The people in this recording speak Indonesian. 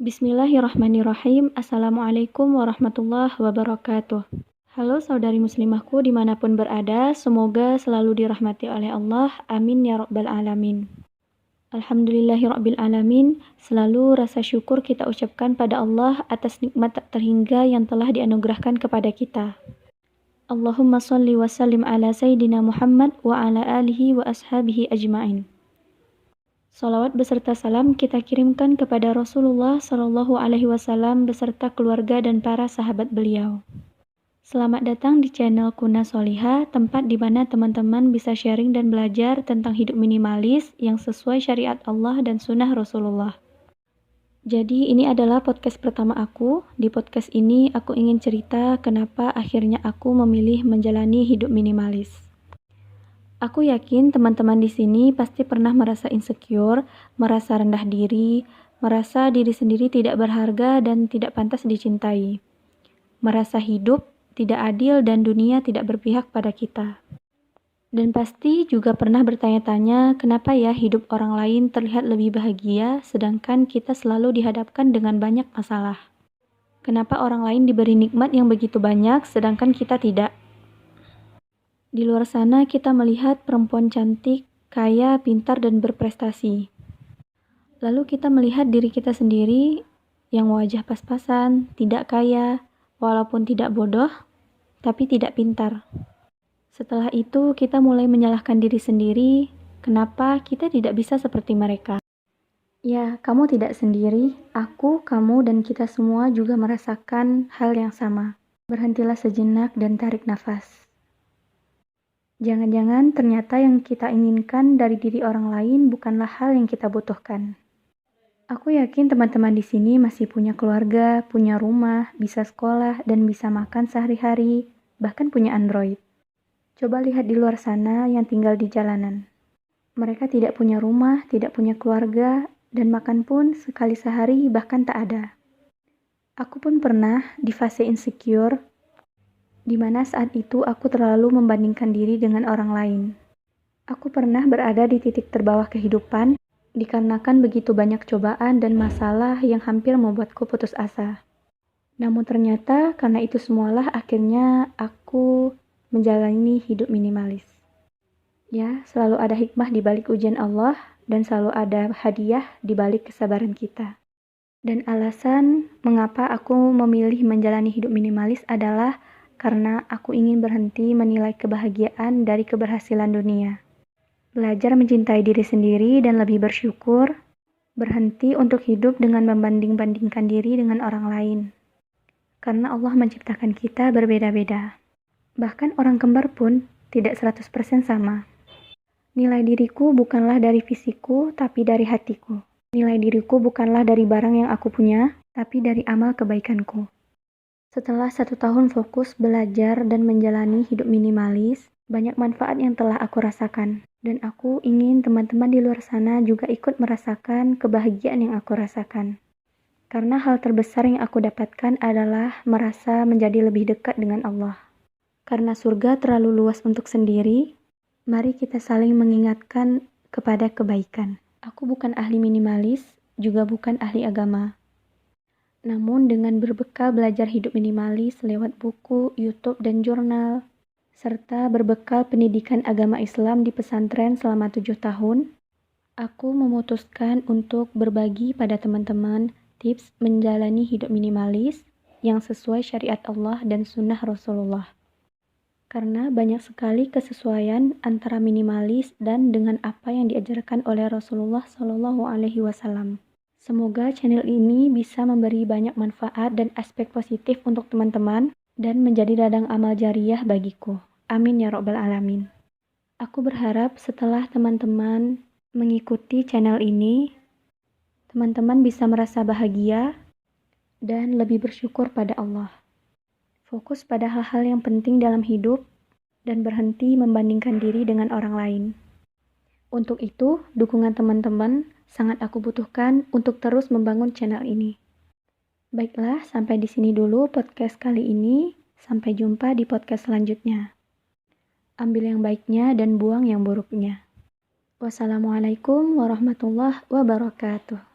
Bismillahirrahmanirrahim. Assalamualaikum warahmatullahi wabarakatuh. Halo saudari muslimahku dimanapun berada, semoga selalu dirahmati oleh Allah. Amin ya rabbal alamin. Alhamdulillahirabbil alamin. Selalu rasa syukur kita ucapkan pada Allah atas nikmat tak terhingga yang telah dianugerahkan kepada kita. Allahumma sholli wa sallim ala sayyidina Muhammad wa ala alihi wa ashabihi ajma'in. Salawat beserta salam kita kirimkan kepada Rasulullah Shallallahu Alaihi Wasallam beserta keluarga dan para sahabat beliau. Selamat datang di channel Kuna Soliha, tempat di mana teman-teman bisa sharing dan belajar tentang hidup minimalis yang sesuai syariat Allah dan sunnah Rasulullah. Jadi ini adalah podcast pertama aku. Di podcast ini aku ingin cerita kenapa akhirnya aku memilih menjalani hidup minimalis. Aku yakin teman-teman di sini pasti pernah merasa insecure, merasa rendah diri, merasa diri sendiri tidak berharga dan tidak pantas dicintai. Merasa hidup tidak adil dan dunia tidak berpihak pada kita. Dan pasti juga pernah bertanya-tanya kenapa ya hidup orang lain terlihat lebih bahagia sedangkan kita selalu dihadapkan dengan banyak masalah. Kenapa orang lain diberi nikmat yang begitu banyak sedangkan kita tidak? Di luar sana kita melihat perempuan cantik, kaya, pintar, dan berprestasi. Lalu kita melihat diri kita sendiri yang wajah pas-pasan, tidak kaya, walaupun tidak bodoh, tapi tidak pintar. Setelah itu kita mulai menyalahkan diri sendiri, kenapa kita tidak bisa seperti mereka. Ya, kamu tidak sendiri, aku, kamu, dan kita semua juga merasakan hal yang sama. Berhentilah sejenak dan tarik nafas. Jangan-jangan ternyata yang kita inginkan dari diri orang lain bukanlah hal yang kita butuhkan. Aku yakin teman-teman di sini masih punya keluarga, punya rumah, bisa sekolah, dan bisa makan sehari-hari, bahkan punya Android. Coba lihat di luar sana yang tinggal di jalanan. Mereka tidak punya rumah, tidak punya keluarga, dan makan pun sekali sehari bahkan tak ada. Aku pun pernah di fase insecure, di mana saat itu aku terlalu membandingkan diri dengan orang lain. Aku pernah berada di titik terbawah kehidupan, dikarenakan begitu banyak cobaan dan masalah yang hampir membuatku putus asa. Namun ternyata karena itu semualah akhirnya aku menjalani hidup minimalis. Ya, selalu ada hikmah di balik ujian Allah dan selalu ada hadiah di balik kesabaran kita. Dan alasan mengapa aku memilih menjalani hidup minimalis adalah karena aku ingin berhenti menilai kebahagiaan dari keberhasilan dunia. Belajar mencintai diri sendiri dan lebih bersyukur, berhenti untuk hidup dengan membanding-bandingkan diri dengan orang lain. Karena Allah menciptakan kita berbeda-beda. Bahkan orang kembar pun tidak 100% sama. Nilai diriku bukanlah dari fisikku, tapi dari hatiku. Nilai diriku bukanlah dari barang yang aku punya, tapi dari amal kebaikanku. Setelah 1 tahun fokus belajar dan menjalani hidup minimalis, banyak manfaat yang telah aku rasakan. Dan aku ingin teman-teman di luar sana juga ikut merasakan kebahagiaan yang aku rasakan. Karena hal terbesar yang aku dapatkan adalah merasa menjadi lebih dekat dengan Allah. Karena surga terlalu luas untuk sendiri, mari kita saling mengingatkan kepada kebaikan. Aku bukan ahli minimalis, juga bukan ahli agama. Namun dengan berbekal belajar hidup minimalis lewat buku, YouTube, dan jurnal, serta berbekal pendidikan agama Islam di pesantren selama 7 tahun, aku memutuskan untuk berbagi pada teman-teman tips menjalani hidup minimalis yang sesuai syariat Allah dan sunnah Rasulullah. Karena banyak sekali kesesuaian antara minimalis dan dengan apa yang diajarkan oleh Rasulullah Shallallahu Alaihi Wasallam. Semoga channel ini bisa memberi banyak manfaat dan aspek positif untuk teman-teman dan menjadi ladang amal jariah bagiku. Amin ya rabbal alamin. Aku berharap setelah teman-teman mengikuti channel ini, teman-teman bisa merasa bahagia dan lebih bersyukur pada Allah. Fokus pada hal-hal yang penting dalam hidup dan berhenti membandingkan diri dengan orang lain. Untuk itu, dukungan teman-teman sangat aku butuhkan untuk terus membangun channel ini. Baiklah, sampai di sini dulu podcast kali ini. Sampai jumpa di podcast selanjutnya. Ambil yang baiknya dan buang yang buruknya. Wassalamualaikum warahmatullahi wabarakatuh.